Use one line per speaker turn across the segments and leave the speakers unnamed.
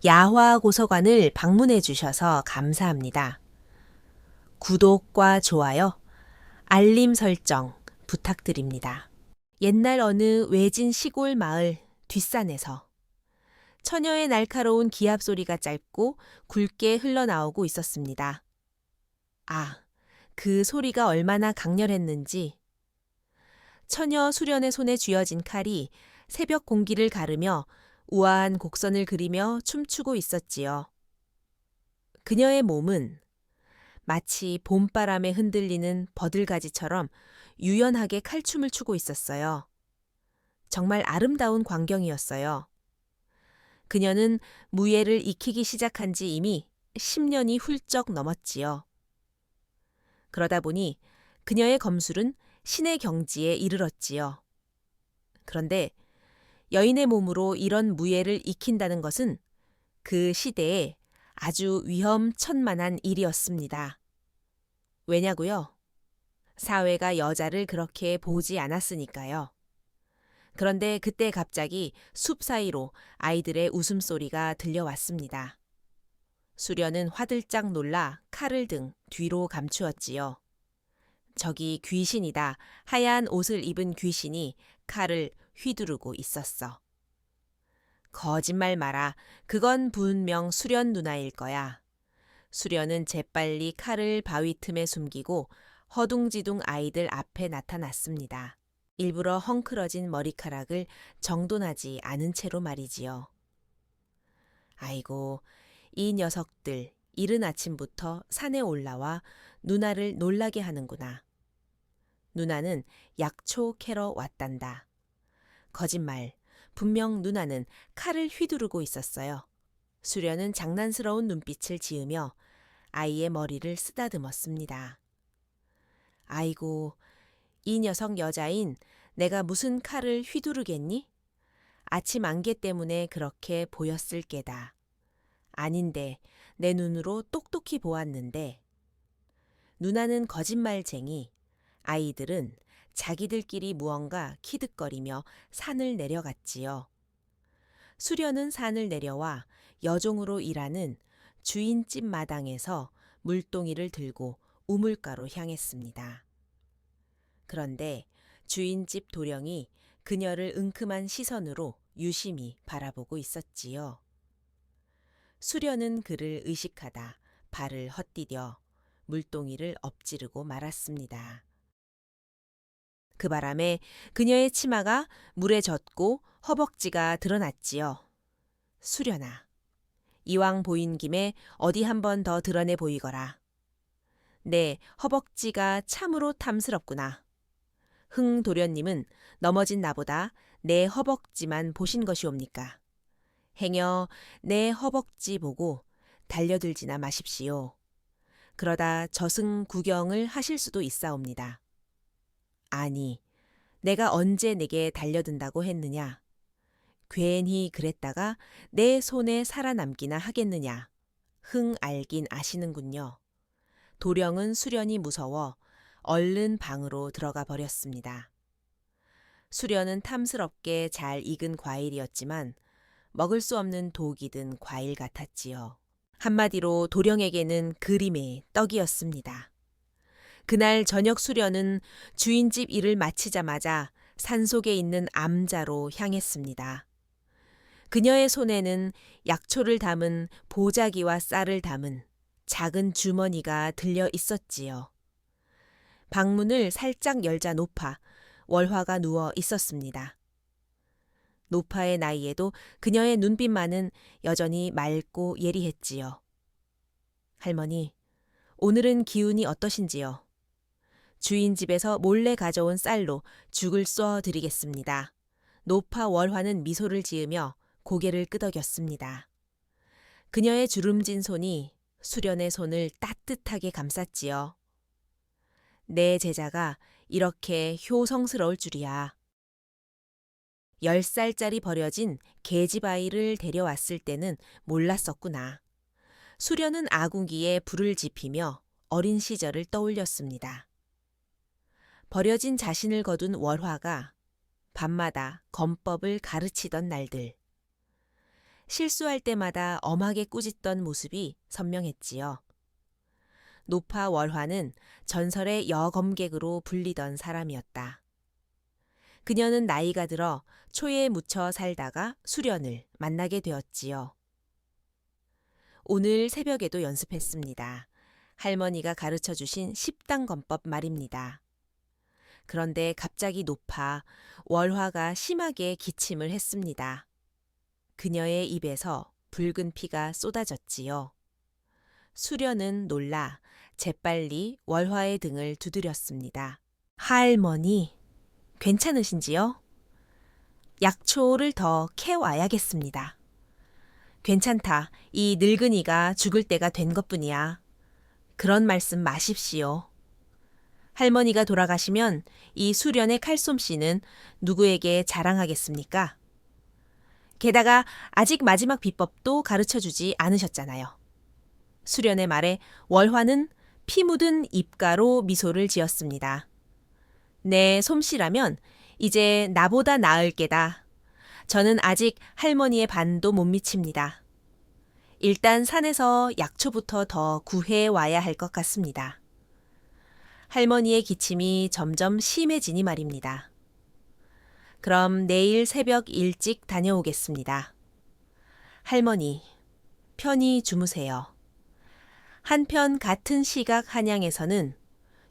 야화고서관을 방문해 주셔서 감사합니다. 구독과 좋아요, 알림 설정 부탁드립니다. 옛날 어느 외진 시골 마을 뒷산에서 처녀의 날카로운 기합 소리가 짧고 굵게 흘러나오고 있었습니다. 아, 그 소리가 얼마나 강렬했는지. 처녀 수련의 손에 쥐어진 칼이 새벽 공기를 가르며 우아한 곡선을 그리며 춤추고 있었지요. 그녀의 몸은 마치 봄바람에 흔들리는 버들가지처럼 유연하게 칼춤을 추고 있었어요. 정말 아름다운 광경이었어요. 그녀는 무예를 익히기 시작한 지 이미 10년이 훌쩍 넘었지요. 그러다 보니 그녀의 검술은 신의 경지에 이르렀지요. 그런데 여인의 몸으로 이런 무예를 익힌다는 것은 그 시대에 아주 위험천만한 일이었습니다. 왜냐고요? 사회가 여자를 그렇게 보지 않았으니까요. 그런데 그때 갑자기 숲 사이로 아이들의 웃음소리가 들려왔습니다. 수련은 화들짝 놀라 칼을 등 뒤로 감추었지요. 저기 귀신이다. 하얀 옷을 입은 귀신이 칼을 휘두르고 있었어. 거짓말 마라. 그건 분명 수련 누나일 거야. 수련은 재빨리 칼을 바위 틈에 숨기고 허둥지둥 아이들 앞에 나타났습니다. 일부러 헝클어진 머리카락을 정돈하지 않은 채로 말이지요. 아이고, 이 녀석들 이른 아침부터 산에 올라와 누나를 놀라게 하는구나. 누나는 약초 캐러 왔단다. 거짓말. 분명 누나는 칼을 휘두르고 있었어요. 수련은 장난스러운 눈빛을 지으며 아이의 머리를 쓰다듬었습니다. 아이고, 이 녀석 여자인 내가 무슨 칼을 휘두르겠니? 아침 안개 때문에 그렇게 보였을 게다. 아닌데 내 눈으로 똑똑히 보았는데. 누나는 거짓말쟁이, 아이들은 자기들끼리 무언가 키득거리며 산을 내려갔지요. 수련은 산을 내려와 여종으로 일하는 주인집 마당에서 물동이를 들고 우물가로 향했습니다. 그런데 주인집 도령이 그녀를 은큼한 시선으로 유심히 바라보고 있었지요. 수련은 그를 의식하다 발을 헛디뎌 물동이를 엎지르고 말았습니다. 그 바람에 그녀의 치마가 물에 젖고 허벅지가 드러났지요. 수련아, 이왕 보인 김에 어디 한번 더 드러내 보이거라. 내 허벅지가 참으로 탐스럽구나. 흥 도련님은 넘어진 나보다 내 허벅지만 보신 것이옵니까? 행여 내 허벅지 보고 달려들지나 마십시오. 그러다 저승 구경을 하실 수도 있사옵니다. 아니, 내가 언제 내게 달려든다고 했느냐? 괜히 그랬다가 내 손에 살아남기나 하겠느냐? 흥 알긴 아시는군요. 도령은 수련이 무서워 얼른 방으로 들어가 버렸습니다. 수련은 탐스럽게 잘 익은 과일이었지만 먹을 수 없는 독이 든 과일 같았지요. 한마디로 도령에게는 그림의 떡이었습니다. 그날 저녁 수련은 주인집 일을 마치자마자 산속에 있는 암자로 향했습니다. 그녀의 손에는 약초를 담은 보자기와 쌀을 담은 작은 주머니가 들려 있었지요. 방문을 살짝 열자 노파, 월화가 누워 있었습니다. 노파의 나이에도 그녀의 눈빛만은 여전히 맑고 예리했지요. 할머니, 오늘은 기운이 어떠신지요? 주인 집에서 몰래 가져온 쌀로 죽을 써 드리겠습니다. 노파 월화는 미소를 지으며 고개를 끄덕였습니다. 그녀의 주름진 손이 수련의 손을 따뜻하게 감쌌지요. 내 제자가 이렇게 효성스러울 줄이야. 10살짜리 버려진 계집아이를 데려왔을 때는 몰랐었구나. 수련은 아궁기에 불을 지피며 어린 시절을 떠올렸습니다. 버려진 자신을 거둔 월화가 밤마다 검법을 가르치던 날들. 실수할 때마다 엄하게 꾸짖던 모습이 선명했지요. 노파 월화는 전설의 여검객으로 불리던 사람이었다. 그녀는 나이가 들어 초에 묻혀 살다가 수련을 만나게 되었지요. 오늘 새벽에도 연습했습니다. 할머니가 가르쳐 주신 십당건법 말입니다. 그런데 갑자기 노파 월화가 심하게 기침을 했습니다. 그녀의 입에서 붉은 피가 쏟아졌지요. 수련은 놀라 재빨리 월화의 등을 두드렸습니다. 할머니, 괜찮으신지요? 약초를 더 캐와야겠습니다. 괜찮다. 이 늙은이가 죽을 때가 된 것뿐이야. 그런 말씀 마십시오. 할머니가 돌아가시면 이 수련의 칼솜씨는 누구에게 자랑하겠습니까? 게다가 아직 마지막 비법도 가르쳐주지 않으셨잖아요. 수련의 말에 월화는 피 묻은 입가로 미소를 지었습니다. 내 솜씨라면 이제 나보다 나을 게다. 저는 아직 할머니의 반도 못 미칩니다. 일단 산에서 약초부터 더 구해 와야 할 것 같습니다. 할머니의 기침이 점점 심해지니 말입니다. 그럼 내일 새벽 일찍 다녀오겠습니다. 할머니, 편히 주무세요. 한편 같은 시각 한양에서는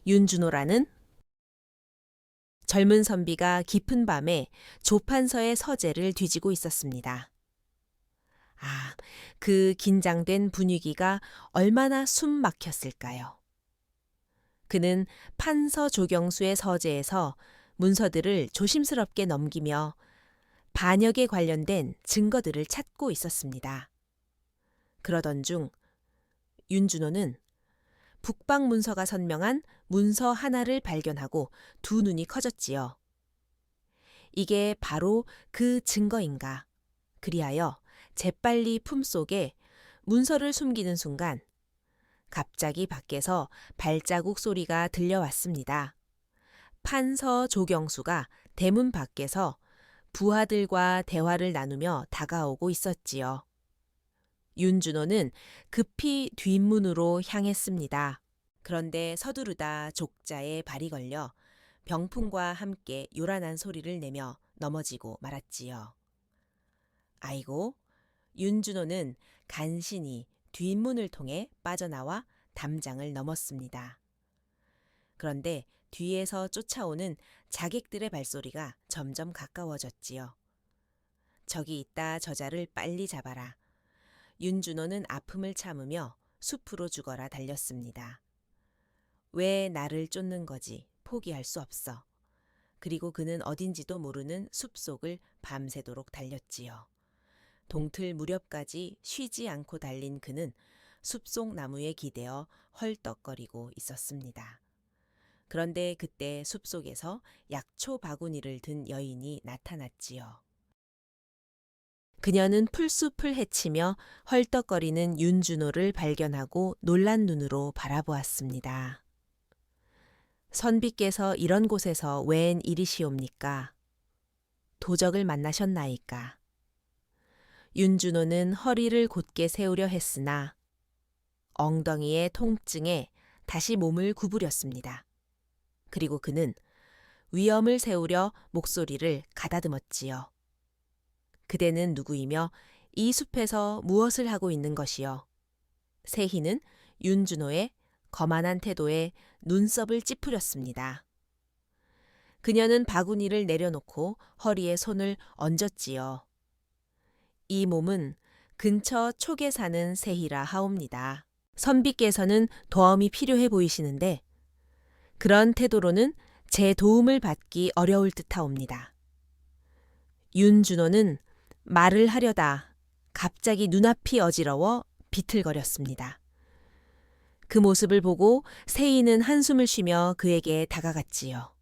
윤준호라는 젊은 선비가 깊은 밤에 조판서의 서재를 뒤지고 있었습니다. 아, 그 긴장된 분위기가 얼마나 숨 막혔을까요? 그는 판서 조경수의 서재에서 문서들을 조심스럽게 넘기며 반역에 관련된 증거들을 찾고 있었습니다. 그러던 중 윤준호는 북방 문서가 선명한 문서 하나를 발견하고 두 눈이 커졌지요. 이게 바로 그 증거인가. 그리하여 재빨리 품속에 문서를 숨기는 순간 갑자기 밖에서 발자국 소리가 들려왔습니다. 판서 조경수가 대문 밖에서 부하들과 대화를 나누며 다가오고 있었지요. 윤준호는 급히 뒷문으로 향했습니다. 그런데 서두르다 족자에 발이 걸려 병풍과 함께 요란한 소리를 내며 넘어지고 말았지요. 아이고, 윤준호는 간신히 뒷문을 통해 빠져나와 담장을 넘었습니다. 그런데 뒤에서 쫓아오는 자객들의 발소리가 점점 가까워졌지요. 저기 있다 저자를 빨리 잡아라. 윤준호는 아픔을 참으며 숲으로 죽어라 달렸습니다. 왜 나를 쫓는 거지? 포기할 수 없어. 그리고 그는 어딘지도 모르는 숲속을 밤새도록 달렸지요. 동틀 무렵까지 쉬지 않고 달린 그는 숲속 나무에 기대어 헐떡거리고 있었습니다. 그런데 그때 숲속에서 약초 바구니를 든 여인이 나타났지요. 그녀는 풀숲을 헤치며 헐떡거리는 윤준호를 발견하고 놀란 눈으로 바라보았습니다. 선비께서 이런 곳에서 웬 일이시옵니까? 도적을 만나셨나이까? 윤준호는 허리를 곧게 세우려 했으나 엉덩이의 통증에 다시 몸을 구부렸습니다. 그리고 그는 위엄을 세우려 목소리를 가다듬었지요. 그대는 누구이며 이 숲에서 무엇을 하고 있는 것이요? 세희는 윤준호의 거만한 태도에 눈썹을 찌푸렸습니다. 그녀는 바구니를 내려놓고 허리에 손을 얹었지요. 이 몸은 근처 촉에 사는 세희라 하옵니다. 선비께서는 도움이 필요해 보이시는데 그런 태도로는 제 도움을 받기 어려울 듯하옵니다. 윤준호는 말을 하려다 갑자기 눈앞이 어지러워 비틀거렸습니다. 그 모습을 보고 세희는 한숨을 쉬며 그에게 다가갔지요.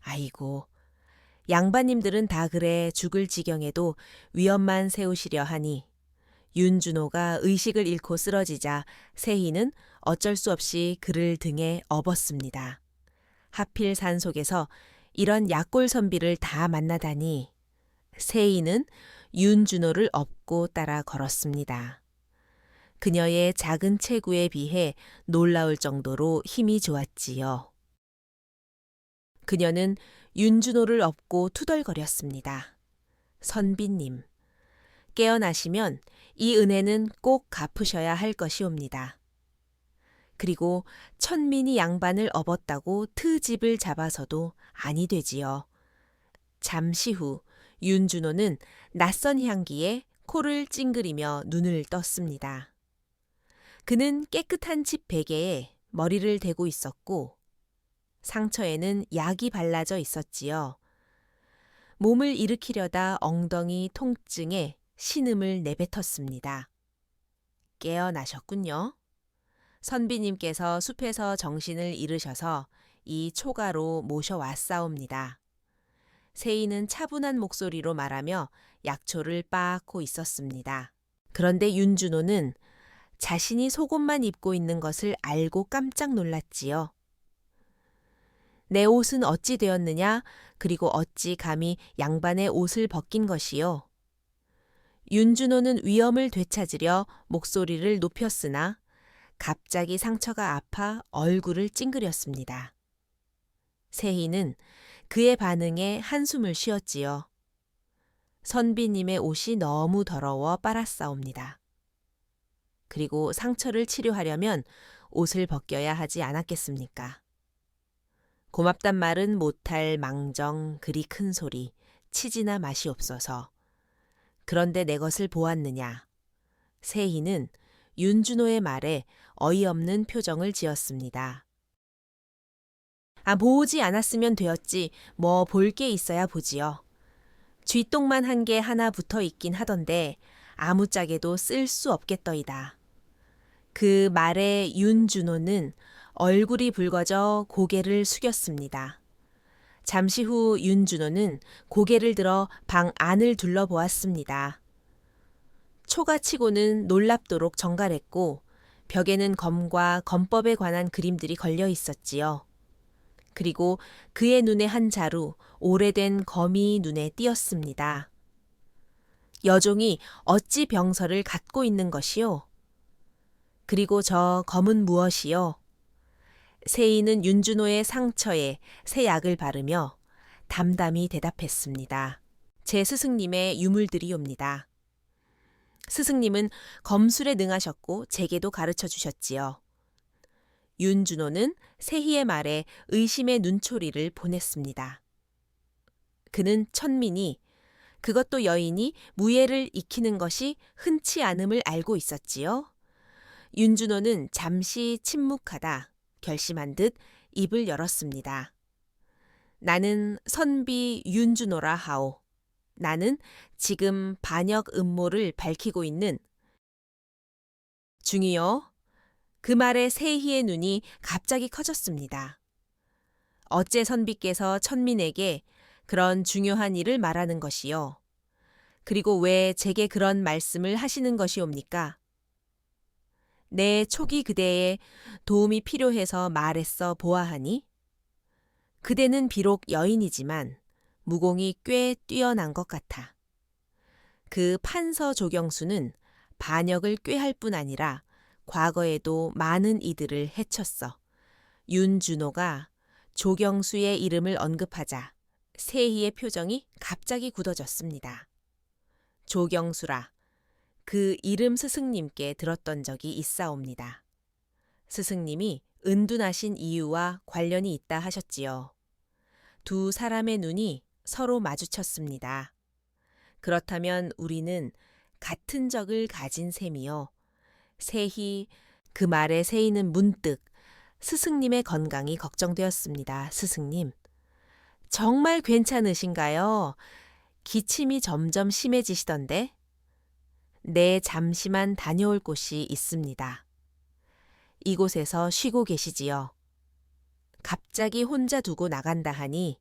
아이고, 양반님들은 다 그래 죽을 지경에도 위엄만 세우시려 하니 윤준호가 의식을 잃고 쓰러지자 세희는 어쩔 수 없이 그를 등에 업었습니다. 하필 산속에서 이런 약골 선비를 다 만나다니 세인은 윤준호를 업고 따라 걸었습니다. 그녀의 작은 체구에 비해 놀라울 정도로 힘이 좋았지요. 그녀는 윤준호를 업고 투덜거렸습니다. 선비님, 깨어나시면 이 은혜는 꼭 갚으셔야 할 것이옵니다. 그리고 천민이 양반을 업었다고 트집을 잡아서도 아니 되지요. 잠시 후 윤준호는 낯선 향기에 코를 찡그리며 눈을 떴습니다. 그는 깨끗한 집 베개에 머리를 대고 있었고 상처에는 약이 발라져 있었지요. 몸을 일으키려다 엉덩이 통증에 신음을 내뱉었습니다. 깨어나셨군요. 선비님께서 숲에서 정신을 잃으셔서 이 초가로 모셔왔사옵니다. 세인은 차분한 목소리로 말하며 약초를 빻고 있었습니다. 그런데 윤준호는 자신이 속옷만 입고 있는 것을 알고 깜짝 놀랐지요. 내 옷은 어찌 되었느냐? 그리고 어찌 감히 양반의 옷을 벗긴 것이요? 윤준호는 위엄을 되찾으려 목소리를 높였으나 갑자기 상처가 아파 얼굴을 찡그렸습니다. 세희는 그의 반응에 한숨을 쉬었지요. 선비님의 옷이 너무 더러워 빨았사옵니다. 그리고 상처를 치료하려면 옷을 벗겨야 하지 않았겠습니까? 고맙단 말은 못할 망정 그리 큰 소리 치지나 마시옵소서. 그런데 내 것을 보았느냐? 세희는 윤준호의 말에 어이없는 표정을 지었습니다. 보지 않았으면 되었지 뭐 볼 게 있어야 보지요. 쥐똥만 한 게 하나 붙어 있긴 하던데 아무짝에도 쓸 수 없겠더이다. 그 말에 윤준호는 얼굴이 붉어져 고개를 숙였습니다. 잠시 후 윤준호는 고개를 들어 방 안을 둘러보았습니다. 초가치고는 놀랍도록 정갈했고 벽에는 검과 검법에 관한 그림들이 걸려 있었지요. 그리고 그의 눈에 한 자루 오래된 검이 눈에 띄었습니다. 여종이 어찌 병서를 갖고 있는 것이요? 그리고 저 검은 무엇이요? 세인은 윤준호의 상처에 새 약을 바르며 담담히 대답했습니다. 제 스승님의 유물들이옵니다. 스승님은 검술에 능하셨고 제게도 가르쳐 주셨지요. 윤준호는 세희의 말에 의심의 눈초리를 보냈습니다. 그는 천민이 그것도 여인이 무예를 익히는 것이 흔치 않음을 알고 있었지요. 윤준호는 잠시 침묵하다 결심한 듯 입을 열었습니다. 나는 선비 윤준호라 하오. 나는 지금 반역 음모를 밝히고 있는 중이요. 그 말에 세희의 눈이 갑자기 커졌습니다. 어째 선비께서 천민에게 그런 중요한 일을 말하는 것이요. 그리고 왜 제게 그런 말씀을 하시는 것이옵니까? 내 촉이 그대의 도움이 필요해서 말했어 보아하니? 그대는 비록 여인이지만 무공이 꽤 뛰어난 것 같아. 그 판서 조경수는 반역을 꾀할 뿐 아니라 과거에도 많은 이들을 해쳤어. 윤준호가 조경수의 이름을 언급하자 세희의 표정이 갑자기 굳어졌습니다. 조경수라. 그 이름 스승님께 들었던 적이 있사옵니다. 스승님이 은둔하신 이유와 관련이 있다 하셨지요. 두 사람의 눈이 서로 마주쳤습니다. 그렇다면 우리는 같은 적을 가진 셈이요. 세희, 그 말에 세희는 문득 스승님의 건강이 걱정되었습니다. 스승님, 정말 괜찮으신가요? 기침이 점점 심해지시던데? 네, 잠시만 다녀올 곳이 있습니다. 이곳에서 쉬고 계시지요. 갑자기 혼자 두고 나간다 하니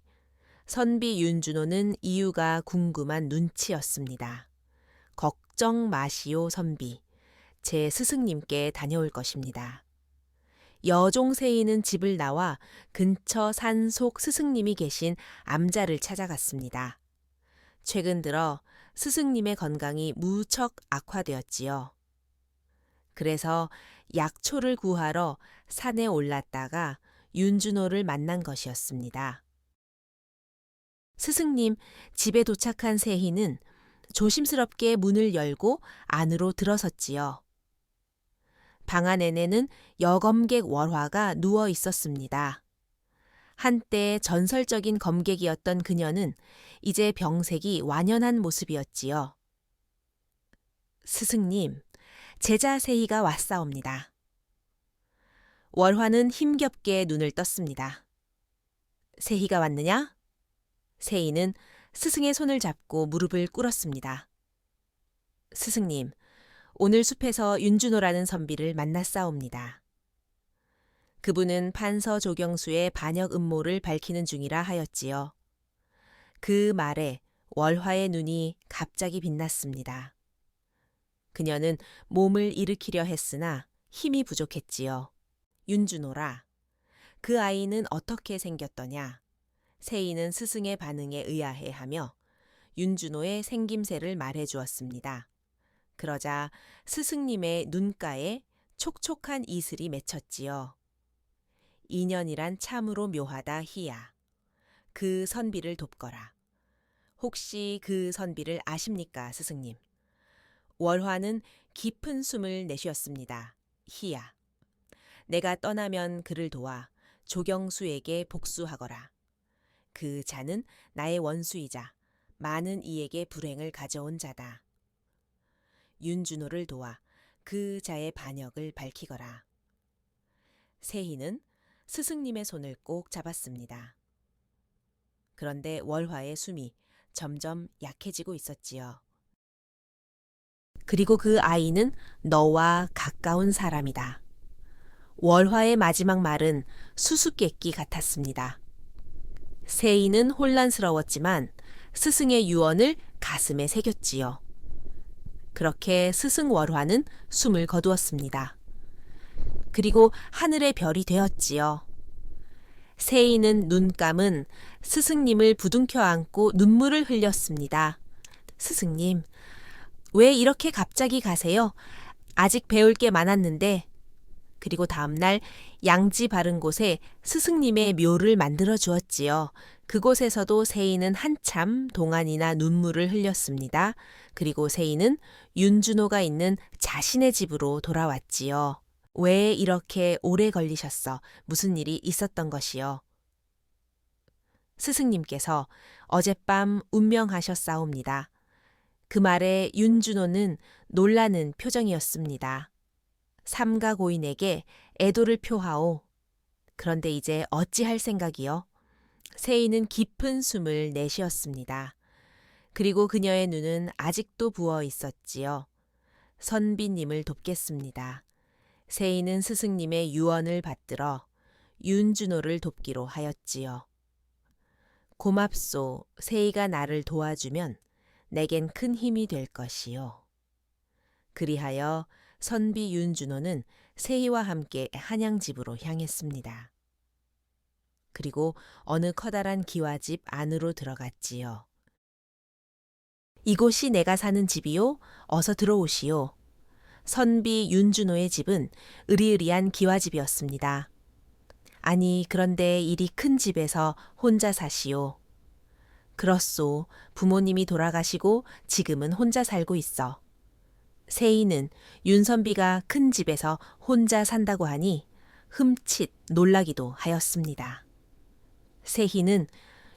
선비 윤준호는 이유가 궁금한 눈치였습니다. 걱정 마시오 선비. 제 스승님께 다녀올 것입니다. 여종세이는 집을 나와 근처 산속 스승님이 계신 암자를 찾아갔습니다. 최근 들어 스승님의 건강이 무척 악화되었지요. 그래서 약초를 구하러 산에 올랐다가 윤준호를 만난 것이었습니다. 스승님, 집에 도착한 세희는 조심스럽게 문을 열고 안으로 들어섰지요. 방 안에는 여검객 월화가 누워 있었습니다. 한때 전설적인 검객이었던 그녀는 이제 병색이 완연한 모습이었지요. 스승님, 제자 세희가 왔사옵니다. 월화는 힘겹게 눈을 떴습니다. 세희가 왔느냐? 세희는 스승의 손을 잡고 무릎을 꿇었습니다. 스승님, 오늘 숲에서 윤준호라는 선비를 만났사옵니다. 그분은 판서 조경수의 반역 음모를 밝히는 중이라 하였지요. 그 말에 월화의 눈이 갑자기 빛났습니다. 그녀는 몸을 일으키려 했으나 힘이 부족했지요. 윤준호라. 그 아이는 어떻게 생겼더냐? 세희는 스승의 반응에 의아해하며 윤준호의 생김새를 말해 주었습니다. 그러자 스승님의 눈가에 촉촉한 이슬이 맺혔지요. 인연이란 참으로 묘하다 희야. 그 선비를 돕거라. 혹시 그 선비를 아십니까, 스승님? 월화는 깊은 숨을 내쉬었습니다. 희야. 내가 떠나면 그를 도와 조경수에게 복수하거라. 그 자는 나의 원수이자 많은 이에게 불행을 가져온 자다. 윤준호를 도와 그 자의 반역을 밝히거라. 세희는 스승님의 손을 꼭 잡았습니다. 그런데 월화의 숨이 점점 약해지고 있었지요. 그리고 그 아이는 너와 가까운 사람이다. 월화의 마지막 말은 수수께끼 같았습니다. 세희는 혼란스러웠지만 스승의 유언을 가슴에 새겼지요. 그렇게 스승 월화는 숨을 거두었습니다. 그리고 하늘의 별이 되었지요. 세희는 눈감은 스승님을 부둥켜 안고 눈물을 흘렸습니다. 스승님, 왜 이렇게 갑자기 가세요? 아직 배울 게 많았는데. 그리고 다음날 양지 바른 곳에 스승님의 묘를 만들어 주었지요. 그곳에서도 세희는 한참 동안이나 눈물을 흘렸습니다. 그리고 세희는 윤준호가 있는 자신의 집으로 돌아왔지요. 왜 이렇게 오래 걸리셨어? 무슨 일이 있었던 것이요? 스승님께서 어젯밤 운명하셨사옵니다. 그 말에 윤준호는 놀라는 표정이었습니다. 삼가 고인에게 애도를 표하오. 그런데 이제 어찌할 생각이요? 세희는 깊은 숨을 내쉬었습니다. 그리고 그녀의 눈은 아직도 부어 있었지요. 선비님을 돕겠습니다. 세희는 스승님의 유언을 받들어 윤준호를 돕기로 하였지요. 고맙소. 세희가 나를 도와주면 내겐 큰 힘이 될 것이요. 그리하여 선비 윤준호는 세희와 함께 한양집으로 향했습니다. 그리고 어느 커다란 기와집 안으로 들어갔지요. 이곳이 내가 사는 집이요. 어서 들어오시오. 선비 윤준호의 집은 으리으리한 기와집이었습니다. 아니, 그런데 이리 큰 집에서 혼자 사시오. 그렇소. 부모님이 돌아가시고 지금은 혼자 살고 있어. 세희는 윤선비가 큰 집에서 혼자 산다고 하니 흠칫 놀라기도 하였습니다. 세희는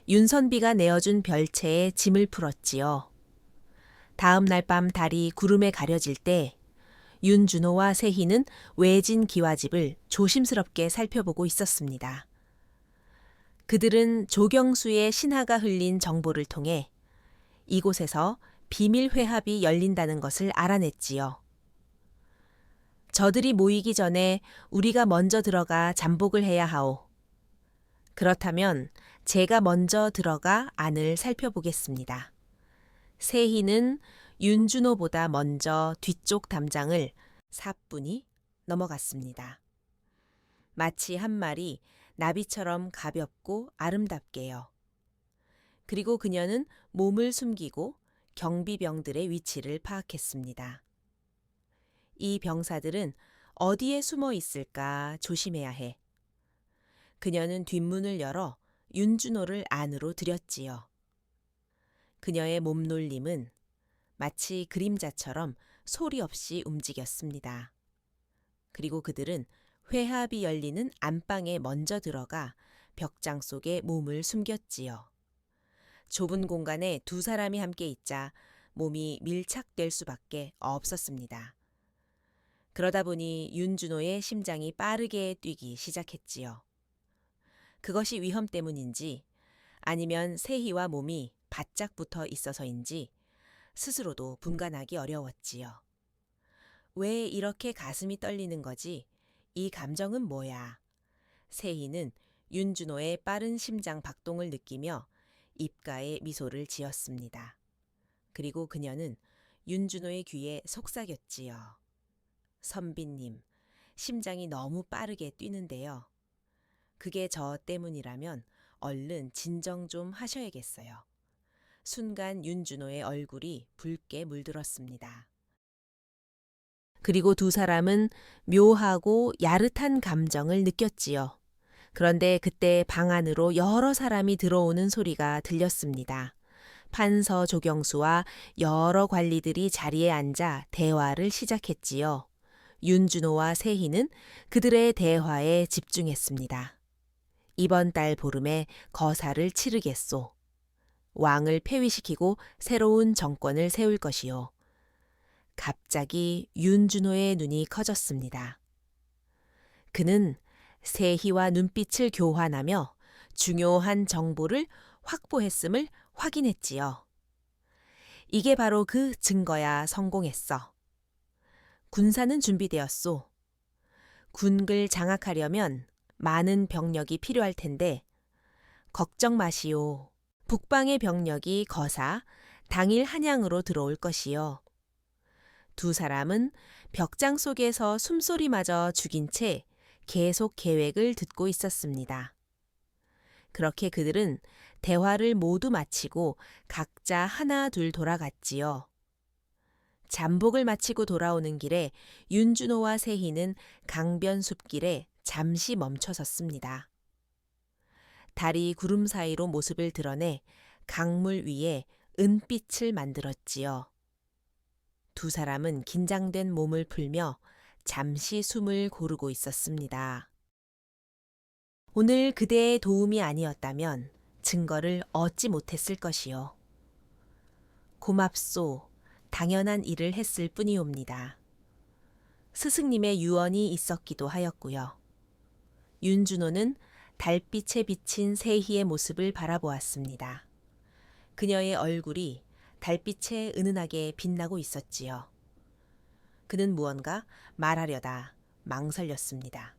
윤선비가 내어준 별채에 짐을 풀었지요. 다음 날 밤 달이 구름에 가려질 때 윤준호와 세희는 외진 기와집을 조심스럽게 살펴보고 있었습니다. 그들은 조경수의 신하가 흘린 정보를 통해 이곳에서 비밀 회합이 열린다는 것을 알아냈지요. 저들이 모이기 전에 우리가 먼저 들어가 잠복을 해야 하오. 그렇다면 제가 먼저 들어가 안을 살펴보겠습니다. 세희는 윤준호보다 먼저 뒤쪽 담장을 사뿐히 넘어갔습니다. 마치 한 마리 나비처럼 가볍고 아름답게요. 그리고 그녀는 몸을 숨기고 경비병들의 위치를 파악했습니다. 이 병사들은 어디에 숨어 있을까 조심해야 해. 그녀는 뒷문을 열어 윤준호를 안으로 들였지요. 그녀의 몸놀림은 마치 그림자처럼 소리 없이 움직였습니다. 그리고 그들은 회합이 열리는 안방에 먼저 들어가 벽장 속에 몸을 숨겼지요. 좁은 공간에 두 사람이 함께 있자 몸이 밀착될 수밖에 없었습니다. 그러다 보니 윤준호의 심장이 빠르게 뛰기 시작했지요. 그것이 위험 때문인지 아니면 세희와 몸이 바짝 붙어 있어서인지 스스로도 분간하기 어려웠지요. 왜 이렇게 가슴이 떨리는 거지? 이 감정은 뭐야? 세희는 윤준호의 빠른 심장 박동을 느끼며 입가에 미소를 지었습니다. 그리고 그녀는 윤준호의 귀에 속삭였지요. 선비님, 심장이 너무 빠르게 뛰는데요. 그게 저 때문이라면 얼른 진정 좀 하셔야겠어요. 순간 윤준호의 얼굴이 붉게 물들었습니다. 그리고 두 사람은 묘하고 야릇한 감정을 느꼈지요. 그런데 그때 방 안으로 여러 사람이 들어오는 소리가 들렸습니다. 판서 조경수와 여러 관리들이 자리에 앉아 대화를 시작했지요. 윤준호와 세희는 그들의 대화에 집중했습니다. 이번 달 보름에 거사를 치르겠소. 왕을 폐위시키고 새로운 정권을 세울 것이요. 갑자기 윤준호의 눈이 커졌습니다. 그는 세희와 눈빛을 교환하며 중요한 정보를 확보했음을 확인했지요. 이게 바로 그 증거야. 성공했어. 군사는 준비되었소. 군을 장악하려면 많은 병력이 필요할 텐데 걱정 마시오. 북방의 병력이 거사 당일 한양으로 들어올 것이요. 두 사람은 벽장 속에서 숨소리마저 죽인 채 계속 계획을 듣고 있었습니다. 그렇게 그들은 대화를 모두 마치고 각자 하나 둘 돌아갔지요. 잠복을 마치고 돌아오는 길에 윤준호와 세희는 강변 숲길에 잠시 멈춰 섰습니다. 달이 구름 사이로 모습을 드러내 강물 위에 은빛을 만들었지요. 두 사람은 긴장된 몸을 풀며 잠시 숨을 고르고 있었습니다. 오늘 그대의 도움이 아니었다면 증거를 얻지 못했을 것이요. 고맙소. 당연한 일을 했을 뿐이옵니다. 스승님의 유언이 있었기도 하였고요. 윤준호는 달빛에 비친 세희의 모습을 바라보았습니다. 그녀의 얼굴이 달빛에 은은하게 빛나고 있었지요. 그는 무언가 말하려다 망설였습니다.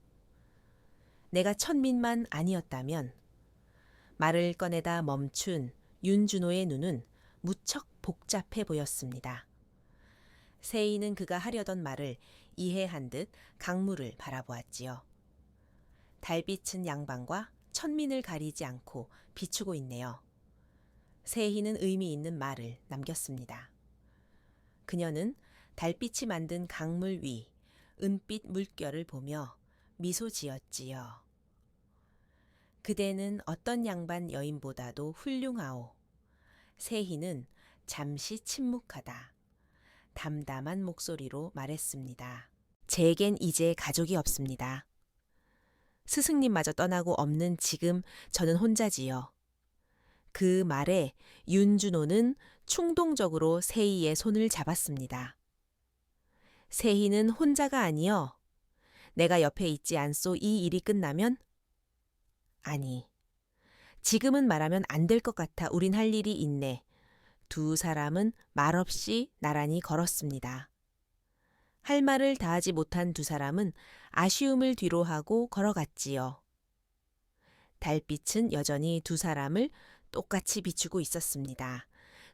내가 천민만 아니었다면 말을 꺼내다 멈춘 윤준호의 눈은 무척 복잡해 보였습니다. 세희는 그가 하려던 말을 이해한 듯 강물을 바라보았지요. 달빛은 양방과 천민을 가리지 않고 비추고 있네요. 세희는 의미 있는 말을 남겼습니다. 그녀는 달빛이 만든 강물 위 은빛 물결을 보며 미소 지었지요. 그대는 어떤 양반 여인보다도 훌륭하오. 세희는 잠시 침묵하다 담담한 목소리로 말했습니다. 제겐 이제 가족이 없습니다. 스승님마저 떠나고 없는 지금 저는 혼자지요. 그 말에 윤준호는 충동적으로 세희의 손을 잡았습니다. 세희는 혼자가 아니여. 내가 옆에 있지 않소. 이 일이 끝나면? 아니, 지금은 말하면 안 될 것 같아. 우린 할 일이 있네. 두 사람은 말없이 나란히 걸었습니다. 할 말을 다하지 못한 두 사람은 아쉬움을 뒤로하고 걸어갔지요. 달빛은 여전히 두 사람을 똑같이 비추고 있었습니다.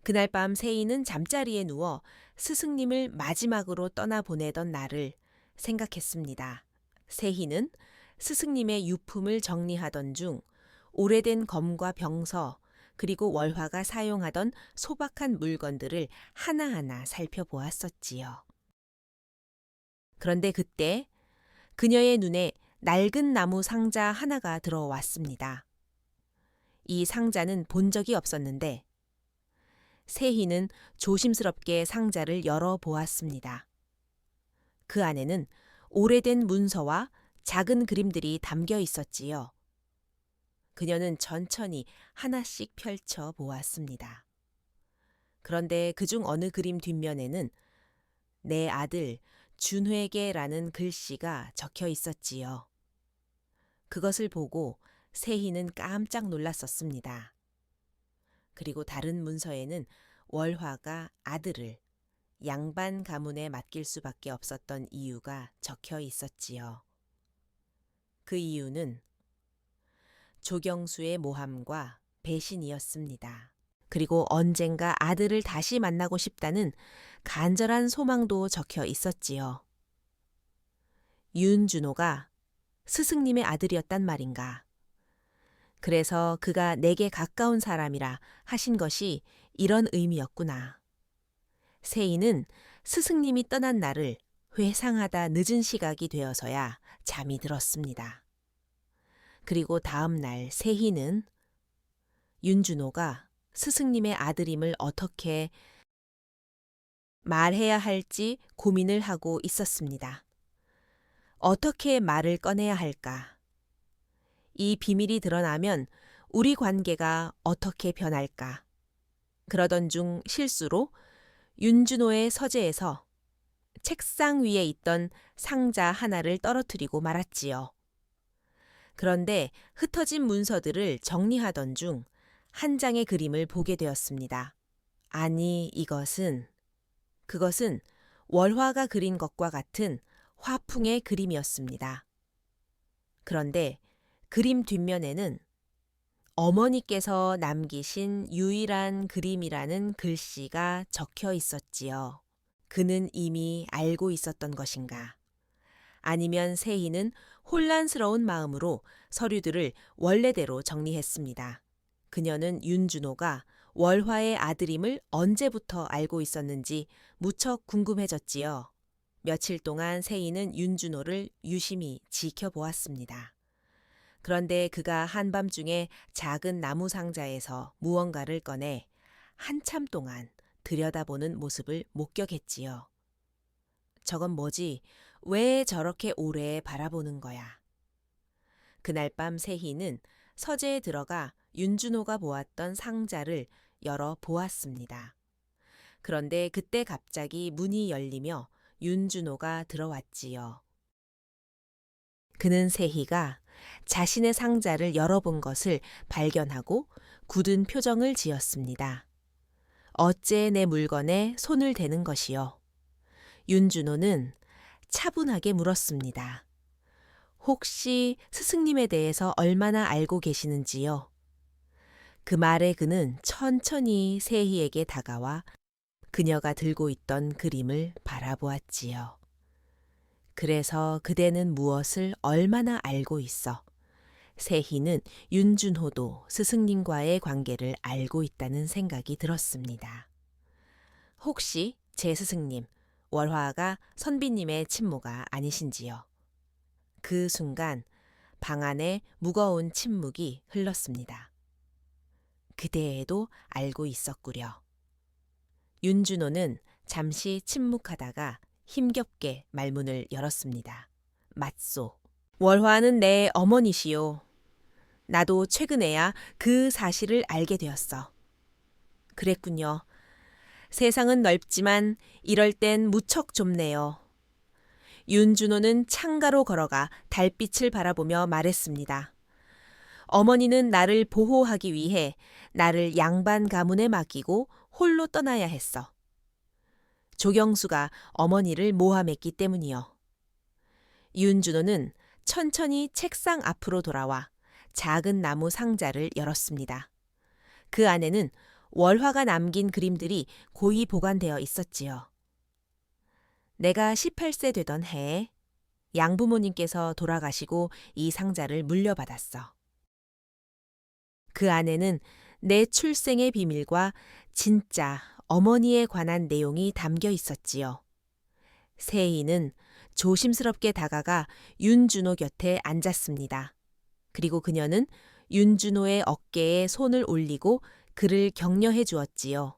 그날 밤 세희는 잠자리에 누워 스승님을 마지막으로 떠나보내던 날을 생각했습니다. 세희는 스승님의 유품을 정리하던 중 오래된 검과 병서 그리고 월화가 사용하던 소박한 물건들을 하나하나 살펴보았었지요. 그런데 그때 그녀의 눈에 낡은 나무 상자 하나가 들어왔습니다. 이 상자는 본 적이 없었는데 세희는 조심스럽게 상자를 열어보았습니다. 그 안에는 오래된 문서와 작은 그림들이 담겨 있었지요. 그녀는 천천히 하나씩 펼쳐 보았습니다. 그런데 그중 어느 그림 뒷면에는 내 아들 준회계라는 글씨가 적혀 있었지요. 그것을 보고 세희는 깜짝 놀랐었습니다. 그리고 다른 문서에는 월화가 아들을 양반 가문에 맡길 수밖에 없었던 이유가 적혀 있었지요. 그 이유는 조경수의 모함과 배신이었습니다. 그리고 언젠가 아들을 다시 만나고 싶다는 간절한 소망도 적혀 있었지요. 윤준호가 스승님의 아들이었단 말인가. 그래서 그가 내게 가까운 사람이라 하신 것이 이런 의미였구나. 세희는 스승님이 떠난 날을 회상하다 늦은 시각이 되어서야 잠이 들었습니다. 그리고 다음 날 세희는 윤준호가 스승님의 아들임을 어떻게 말해야 할지 고민을 하고 있었습니다. 어떻게 말을 꺼내야 할까? 이 비밀이 드러나면 우리 관계가 어떻게 변할까? 그러던 중 실수로 윤준호의 서재에서 책상 위에 있던 상자 하나를 떨어뜨리고 말았지요. 그런데 흩어진 문서들을 정리하던 중 한 장의 그림을 보게 되었습니다. 아니, 그것은 월화가 그린 것과 같은 화풍의 그림이었습니다. 그런데 그림 뒷면에는 어머니께서 남기신 유일한 그림이라는 글씨가 적혀 있었지요. 그는 이미 알고 있었던 것인가? 아니면 세희는 혼란스러운 마음으로 서류들을 원래대로 정리했습니다. 그녀는 윤준호가 월화의 아들임을 언제부터 알고 있었는지 무척 궁금해졌지요. 며칠 동안 세희는 윤준호를 유심히 지켜보았습니다. 그런데 그가 한밤중에 작은 나무 상자에서 무언가를 꺼내 한참 동안 들여다보는 모습을 목격했지요. 저건 뭐지? 왜 저렇게 오래 바라보는 거야? 그날 밤 세희는 서재에 들어가 윤준호가 보았던 상자를 열어 보았습니다. 그런데 그때 갑자기 문이 열리며 윤준호가 들어왔지요. 그는 세희가 자신의 상자를 열어본 것을 발견하고 굳은 표정을 지었습니다. 어째 내 물건에 손을 대는 것이요? 윤준호는 차분하게 물었습니다. 혹시 스승님에 대해서 얼마나 알고 계시는지요? 그 말에 그는 천천히 세희에게 다가와 그녀가 들고 있던 그림을 바라보았지요. 그래서 그대는 무엇을 얼마나 알고 있어? 세희는 윤준호도 스승님과의 관계를 알고 있다는 생각이 들었습니다. 혹시 제 스승님, 월화가 선비님의 친모가 아니신지요? 그 순간 방 안에 무거운 침묵이 흘렀습니다. 그대도 알고 있었구려. 윤준호는 잠시 침묵하다가 힘겹게 말문을 열었습니다. 맞소. 월화는 내 어머니시요. 나도 최근에야 그 사실을 알게 되었어. 그랬군요. 세상은 넓지만 이럴 땐 무척 좁네요. 윤준호는 창가로 걸어가 달빛을 바라보며 말했습니다. 어머니는 나를 보호하기 위해 나를 양반 가문에 맡기고 홀로 떠나야 했어. 조경수가 어머니를 모함했기 때문이요. 윤준호는 천천히 책상 앞으로 돌아와 작은 나무 상자를 열었습니다. 그 안에는 월화가 남긴 그림들이 고이 보관되어 있었지요. 내가 18세 되던 해에 양부모님께서 돌아가시고 이 상자를 물려받았어. 그 안에는 내 출생의 비밀과 진짜 어머니에 관한 내용이 담겨 있었지요. 세희는 조심스럽게 다가가 윤준호 곁에 앉았습니다. 그리고 그녀는 윤준호의 어깨에 손을 올리고 그를 격려해 주었지요.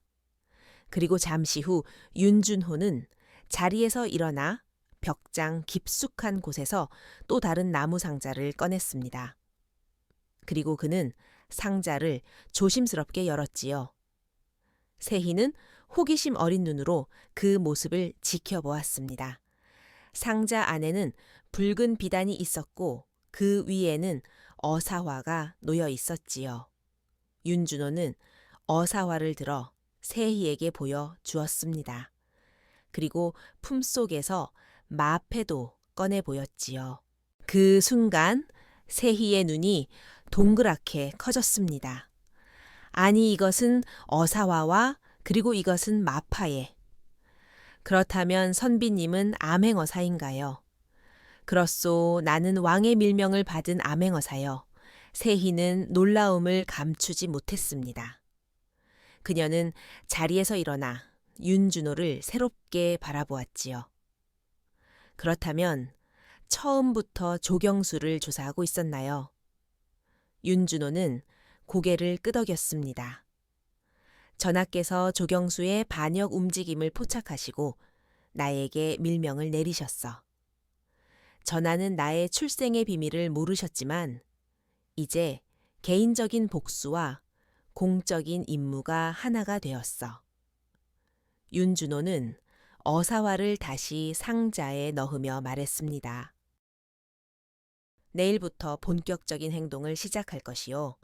그리고 잠시 후 윤준호는 자리에서 일어나 벽장 깊숙한 곳에서 또 다른 나무 상자를 꺼냈습니다. 그리고 그는 상자를 조심스럽게 열었지요. 세희는 호기심 어린 눈으로 그 모습을 지켜보았습니다. 상자 안에는 붉은 비단이 있었고 그 위에는 어사화가 놓여 있었지요. 윤준호는 어사화를 들어 세희에게 보여 주었습니다. 그리고 품속에서 마패도 꺼내 보였지요. 그 순간 세희의 눈이 동그랗게 커졌습니다. 아니 이것은 어사화와 그리고 이것은 마파예. 그렇다면 선비님은 암행어사인가요? 그렇소, 나는 왕의 밀명을 받은 암행어사여. 세희는 놀라움을 감추지 못했습니다. 그녀는 자리에서 일어나 윤준호를 새롭게 바라보았지요. 그렇다면 처음부터 조경수를 조사하고 있었나요? 윤준호는 고개를 끄덕였습니다. 전하께서 조경수의 반역 움직임을 포착하시고 나에게 밀명을 내리셨어. 전하는 나의 출생의 비밀을 모르셨지만 이제 개인적인 복수와 공적인 임무가 하나가 되었어. 윤준호는 어사화를 다시 상자에 넣으며 말했습니다. 내일부터 본격적인 행동을 시작할 것이요.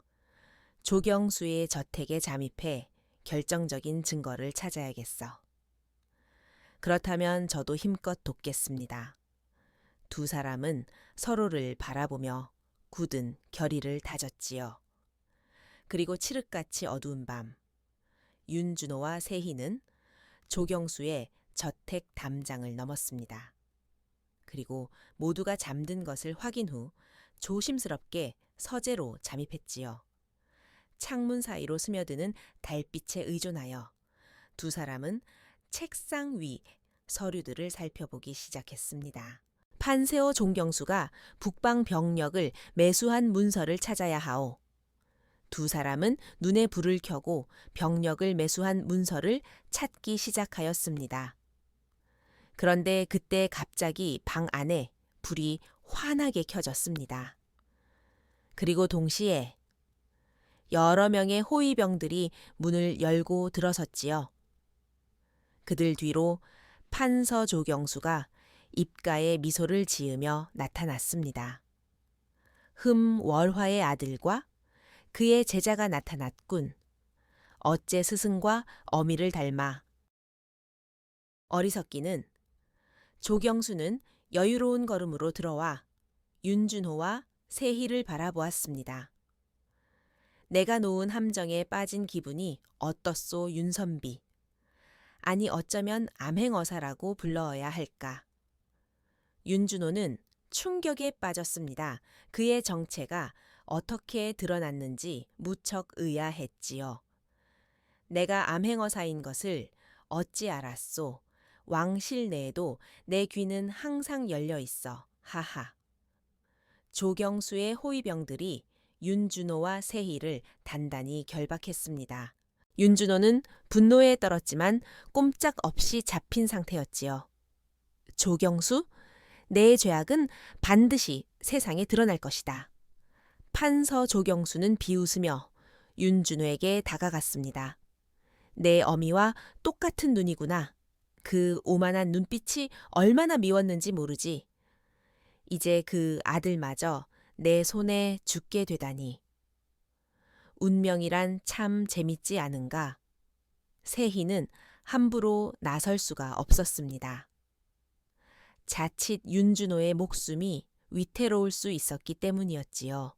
조경수의 저택에 잠입해 결정적인 증거를 찾아야겠어. 그렇다면 저도 힘껏 돕겠습니다. 두 사람은 서로를 바라보며 굳은 결의를 다졌지요. 그리고 칠흑같이 어두운 밤, 윤준호와 세희는 조경수의 저택 담장을 넘었습니다. 그리고 모두가 잠든 것을 확인 후 조심스럽게 서재로 잠입했지요. 창문 사이로 스며드는 달빛에 의존하여 두 사람은 책상 위 서류들을 살펴보기 시작했습니다. 판세호 종경수가 북방 병력을 매수한 문서를 찾아야 하오. 두 사람은 눈에 불을 켜고 병력을 매수한 문서를 찾기 시작하였습니다. 그런데 그때 갑자기 방 안에 불이 환하게 켜졌습니다. 그리고 동시에 여러 명의 호위병들이 문을 열고 들어섰지요. 그들 뒤로 판서 조경수가 입가에 미소를 지으며 나타났습니다. 월화의 아들과 그의 제자가 나타났군. 어째 스승과 어미를 닮아. 어리석기는 조경수는 여유로운 걸음으로 들어와 윤준호와 세희를 바라보았습니다. 내가 놓은 함정에 빠진 기분이 어떻소 윤선비. 아니 어쩌면 암행어사라고 불러야 할까. 윤준호는 충격에 빠졌습니다. 그의 정체가 어떻게 드러났는지 무척 의아했지요. 내가 암행어사인 것을 어찌 알았소. 왕실 내에도 내 귀는 항상 열려 있어. 하하. 조경수의 호위병들이 윤준호와 세희를 단단히 결박했습니다. 윤준호는 분노에 떨었지만 꼼짝없이 잡힌 상태였지요. 조경수, 내 죄악은 반드시 세상에 드러날 것이다. 판서 조경수는 비웃으며 윤준호에게 다가갔습니다. 내 어미와 똑같은 눈이구나. 그 오만한 눈빛이 얼마나 미웠는지 모르지. 이제 그 아들마저 내 손에 죽게 되다니. 운명이란 참 재밌지 않은가. 세희는 함부로 나설 수가 없었습니다. 자칫 윤준호의 목숨이 위태로울 수 있었기 때문이었지요.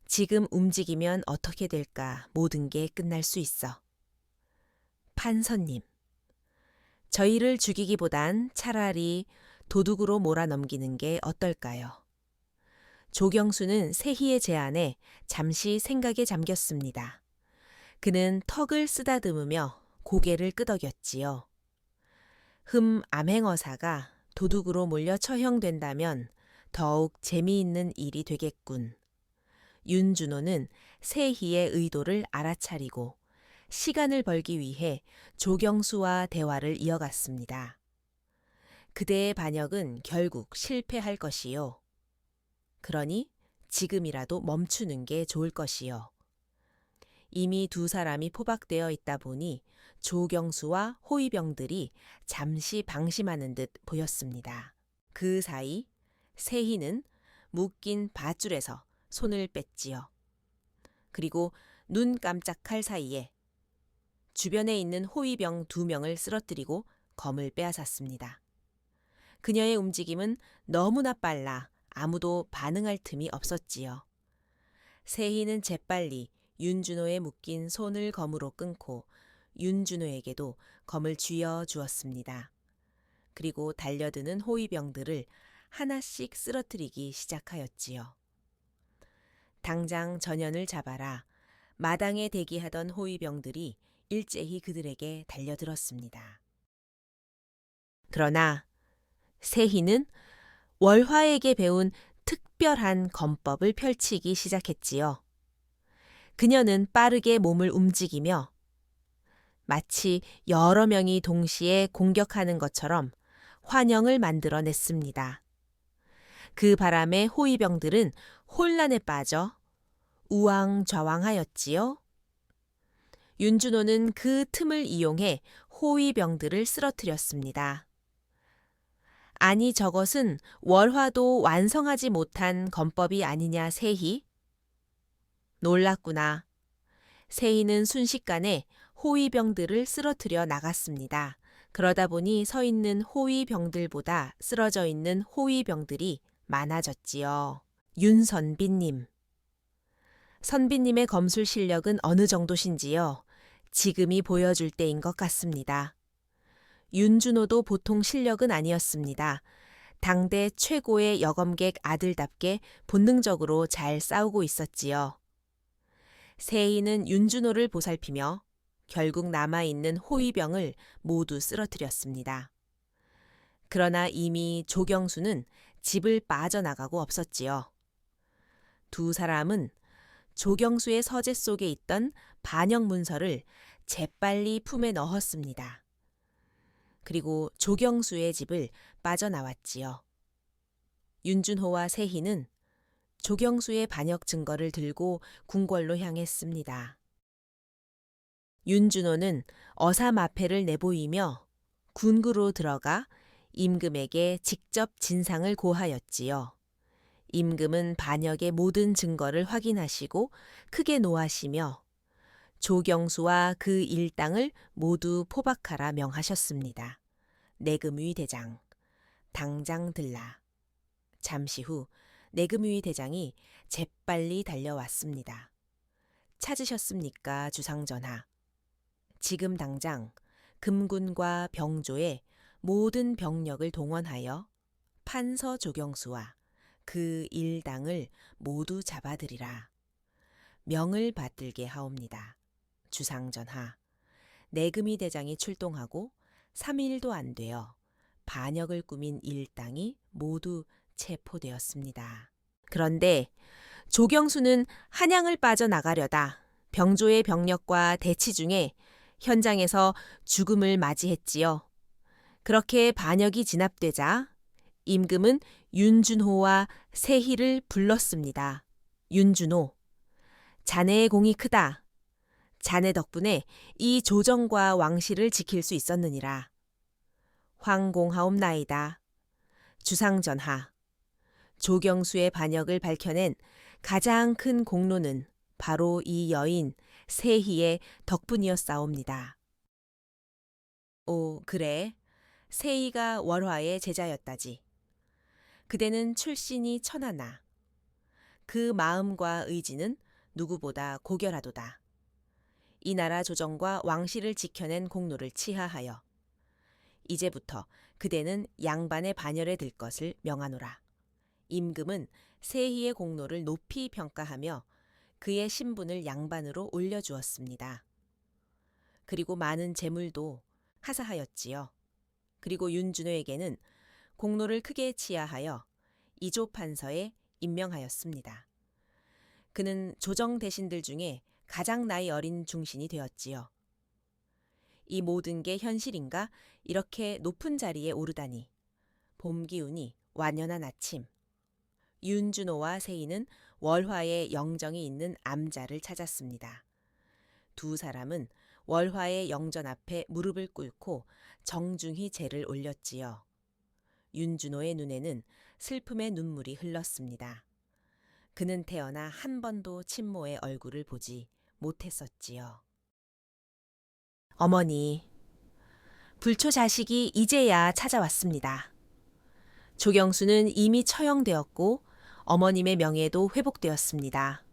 지금 움직이면 어떻게 될까 모든 게 끝날 수 있어. 판서님, 저희를 죽이기보단 차라리 도둑으로 몰아넘기는 게 어떨까요? 조경수는 세희의 제안에 잠시 생각에 잠겼습니다. 그는 턱을 쓰다듬으며 고개를 끄덕였지요. 암행어사가 도둑으로 몰려 처형된다면 더욱 재미있는 일이 되겠군. 윤준호는 세희의 의도를 알아차리고 시간을 벌기 위해 조경수와 대화를 이어갔습니다. 그대의 반역은 결국 실패할 것이요. 그러니 지금이라도 멈추는 게 좋을 것이요. 이미 두 사람이 포박되어 있다 보니 조경수와 호위병들이 잠시 방심하는 듯 보였습니다. 그 사이 세희는 묶인 밧줄에서 손을 뺐지요. 그리고 눈 깜짝할 사이에 주변에 있는 호위병 2명을 쓰러뜨리고 검을 빼앗았습니다. 그녀의 움직임은 너무나 빨라 아무도 반응할 틈이 없었지요. 세희는 재빨리 윤준호의 묶인 손을 검으로 끊고 윤준호에게도 검을 쥐어 주었습니다. 그리고 달려드는 호위병들을 하나씩 쓰러뜨리기 시작하였지요. 당장 전현을 잡아라. 마당에 대기하던 호위병들이 일제히 그들에게 달려들었습니다. 그러나 세희는 월화에게 배운 특별한 검법을 펼치기 시작했지요. 그녀는 빠르게 몸을 움직이며 마치 여러 명이 동시에 공격하는 것처럼 환영을 만들어냈습니다. 그 바람에 호위병들은 혼란에 빠져 우왕좌왕하였지요. 윤준호는 그 틈을 이용해 호위병들을 쓰러뜨렸습니다. 아니 저것은 월화도 완성하지 못한 검법이 아니냐 세희? 놀랐구나. 세희는 순식간에 호위병들을 쓰러뜨려 나갔습니다. 그러다 보니 서 있는 호위병들보다 쓰러져 있는 호위병들이 많아졌지요. 윤선비님. 선비님의 검술 실력은 어느 정도신지요? 지금이 보여줄 때인 것 같습니다. 윤준호도 보통 실력은 아니었습니다. 당대 최고의 여검객 아들답게 본능적으로 잘 싸우고 있었지요. 세희는 윤준호를 보살피며 결국 남아있는 호위병을 모두 쓰러뜨렸습니다. 그러나 이미 조경수는 집을 빠져나가고 없었지요. 두 사람은 조경수의 서재 속에 있던 반역 문서를 재빨리 품에 넣었습니다. 그리고 조경수의 집을 빠져나왔지요. 윤준호와 세희는 조경수의 반역 증거를 들고 궁궐로 향했습니다. 윤준호는 어사마패를 내보이며 군구로 들어가 임금에게 직접 진상을 고하였지요. 임금은 반역의 모든 증거를 확인하시고 크게 노하시며 조경수와 그 일당을 모두 포박하라 명하셨습니다. 내금위 대장, 당장 들라. 잠시 후 내금위 대장이 재빨리 달려왔습니다. 찾으셨습니까, 주상전하? 지금 당장 금군과 병조의 모든 병력을 동원하여 판서 조경수와 그 일당을 모두 잡아들이라. 명을 받들게 하옵니다. 주상전하, 내금위 대장이 출동하고 3일도 안 되어 반역을 꾸민 일당이 모두 체포되었습니다. 그런데 조경수는 한양을 빠져나가려다 병조의 병력과 대치 중에 현장에서 죽음을 맞이했지요. 그렇게 반역이 진압되자 임금은 윤준호와 세희를 불렀습니다. 윤준호, 자네의 공이 크다. 자네 덕분에 이 조정과 왕실을 지킬 수 있었느니라. 황공하옵나이다. 주상전하, 조경수의 반역을 밝혀낸 가장 큰 공로는 바로 이 여인 세희의 덕분이었사옵니다. 오, 그래. 세희가 월화의 제자였다지. 그대는 출신이 천하나. 그 마음과 의지는 누구보다 고결하도다. 이 나라 조정과 왕실을 지켜낸 공로를 치하하여 이제부터 그대는 양반의 반열에 들 것을 명하노라. 임금은 세희의 공로를 높이 평가하며 그의 신분을 양반으로 올려주었습니다. 그리고 많은 재물도 하사하였지요. 그리고 윤준호에게는 공로를 크게 치하하여 이조판서에 임명하였습니다. 그는 조정 대신들 중에 가장 나이 어린 중신이 되었지요. 이 모든 게 현실인가 이렇게 높은 자리에 오르다니. 봄 기운이 완연한 아침. 윤준호와 세희는 월화의 영정이 있는 암자를 찾았습니다. 두 사람은 월화의 영전 앞에 무릎을 꿇고 정중히 제를 올렸지요. 윤준호의 눈에는 슬픔의 눈물이 흘렀습니다. 그는 태어나 한 번도 친모의 얼굴을 보지 못했었지요. 어머니, 불초 자식이 이제야 찾아왔습니다. 조경수는 이미 처형되었고 어머님의 명예도 회복되었습니다.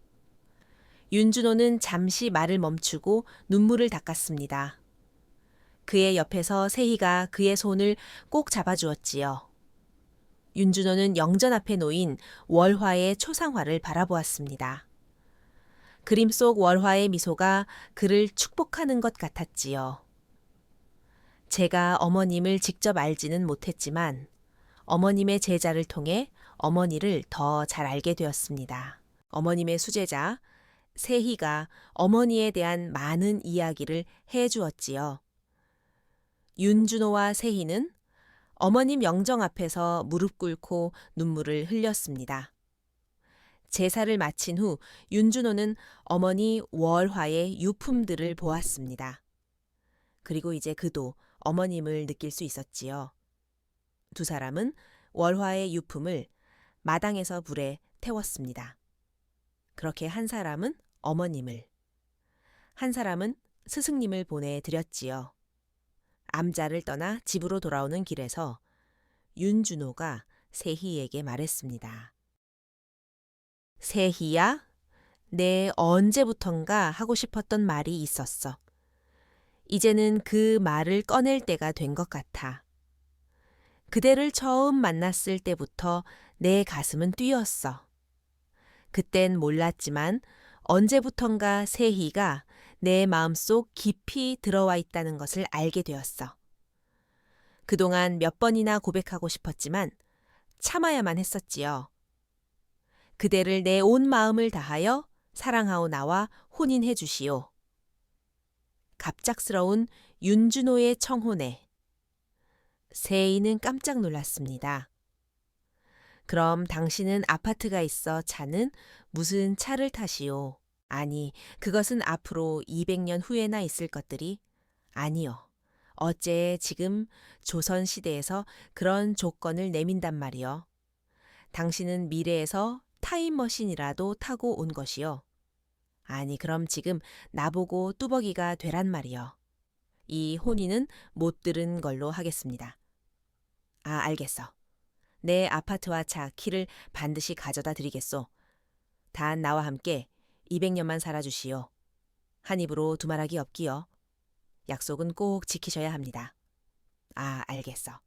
윤준호는 잠시 말을 멈추고 눈물을 닦았습니다. 그의 옆에서 세희가 그의 손을 꼭 잡아주었지요. 윤준호는 영전 앞에 놓인 월화의 초상화를 바라보았습니다. 그림 속 월화의 미소가 그를 축복하는 것 같았지요. 제가 어머님을 직접 알지는 못했지만 어머님의 제자를 통해 어머니를 더 잘 알게 되었습니다. 어머님의 수제자 세희가 어머니에 대한 많은 이야기를 해주었지요. 윤준호와 세희는 어머님 영정 앞에서 무릎 꿇고 눈물을 흘렸습니다. 제사를 마친 후 윤준호는 어머니 월화의 유품들을 보았습니다. 그리고 이제 그도 어머님을 느낄 수 있었지요. 두 사람은 월화의 유품을 마당에서 불에 태웠습니다. 그렇게 한 사람은 어머님을, 한 사람은 스승님을 보내드렸지요. 암자를 떠나 집으로 돌아오는 길에서 윤준호가 세희에게 말했습니다. 세희야, 내 언제부턴가 하고 싶었던 말이 있었어. 이제는 그 말을 꺼낼 때가 된 것 같아. 그대를 처음 만났을 때부터 내 가슴은 뛰었어. 그땐 몰랐지만 언제부턴가 세희가 내 마음속 깊이 들어와 있다는 것을 알게 되었어. 그동안 몇 번이나 고백하고 싶었지만 참아야만 했었지요. 그대를 내 온 마음을 다하여 사랑하오 나와 혼인해 주시오. 갑작스러운 윤준호의 청혼에 세희는 깜짝 놀랐습니다. 그럼 당신은 아파트가 있어 차는 무슨 차를 타시오? 아니, 그것은 앞으로 200년 후에나 있을 것들이? 아니요. 어째 지금 조선시대에서 그런 조건을 내민단 말이요. 당신은 미래에서 타임머신이라도 타고 온 것이요. 아니, 그럼 지금 나보고 뚜벅이가 되란 말이요. 이 혼인은 못 들은 걸로 하겠습니다. 아, 알겠어. 내 아파트와 차, 키를 반드시 가져다 드리겠소. 단 나와 함께 200년만 살아주시오. 한 입으로 두말하기 없기요. 약속은 꼭 지키셔야 합니다. 아, 알겠어.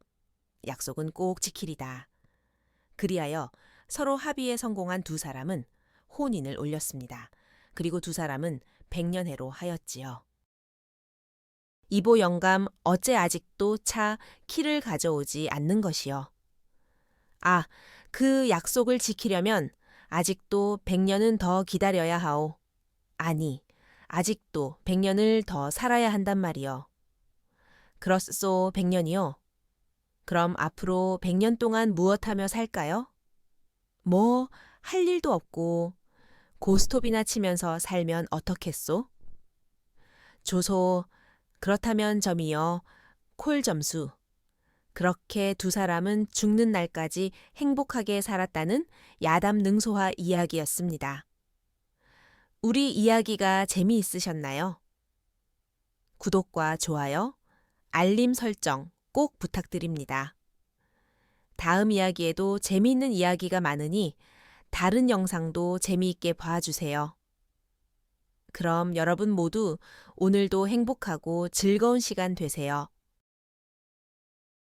약속은 꼭 지키리다. 그리하여 서로 합의에 성공한 두 사람은 혼인을 올렸습니다. 그리고 두 사람은 100년해로 하였지요. 이보 영감 어째 아직도 차 키를 가져오지 않는 것이요. 아, 그 약속을 지키려면 아직도 100년은 더 기다려야 하오. 아니, 아직도 100년을 더 살아야 한단 말이요. 그렇소, 100년이요. 그럼 앞으로 100년 동안 무엇하며 살까요? 뭐, 할 일도 없고 고스톱이나 치면서 살면 어떻겠소? 조소, 그렇다면 점이요. 콜 점수. 그렇게 두 사람은 죽는 날까지 행복하게 살았다는 야담능소화 이야기였습니다. 우리 이야기가 재미있으셨나요? 구독과 좋아요, 알림 설정 꼭 부탁드립니다. 다음 이야기에도 재미있는 이야기가 많으니 다른 영상도 재미있게 봐주세요. 그럼 여러분 모두 오늘도 행복하고 즐거운 시간 되세요.